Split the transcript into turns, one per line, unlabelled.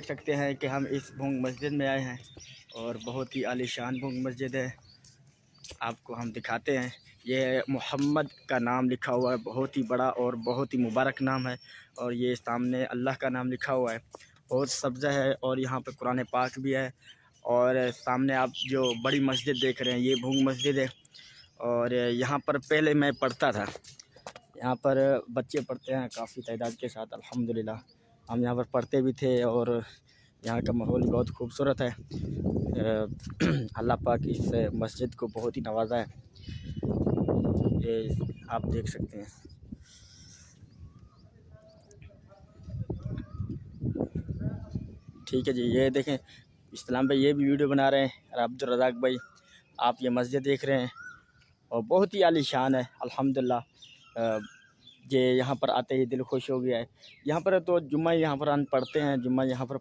देख सकते हैं कि हम इस भूंग मस्जिद में आए हैं और बहुत ही आलीशान भूंग मस्जिद है। आपको हम दिखाते हैं। ये मोहम्मद का नाम लिखा हुआ है, बहुत ही बड़ा और बहुत ही मुबारक नाम है। और ये सामने अल्लाह का नाम लिखा हुआ है, बहुत सब्ज़ा है। और यहाँ पे कुरान पाक भी है। और सामने आप जो बड़ी मस्जिद देख रहे हैं ये भूंग मस्जिद है। और यहाँ पर पहले मैं पढ़ता था, यहाँ पर बच्चे पढ़ते हैं काफ़ी तादाद के साथ। अल्हम्दुलिल्लाह हम यहाँ पर पढ़ते भी थे और यहाँ का माहौल बहुत खूबसूरत है। अल्लाह पाक इस मस्जिद को बहुत ही नवाजा है, ये आप देख सकते हैं। ठीक है जी, ये देखें इस्लाम भाई ये भी वीडियो बना रहे हैं और अब्दुल रज़ाक भाई आप ये मस्जिद देख रहे हैं और बहुत ही आलीशान है। अल्हम्दुलिल्लाह ये यहाँ पर आते ही दिल खुश हो गया है। यहाँ पर तो जुम्मा यहाँ पर पढ़ते हैं, जुम्मा यहाँ पर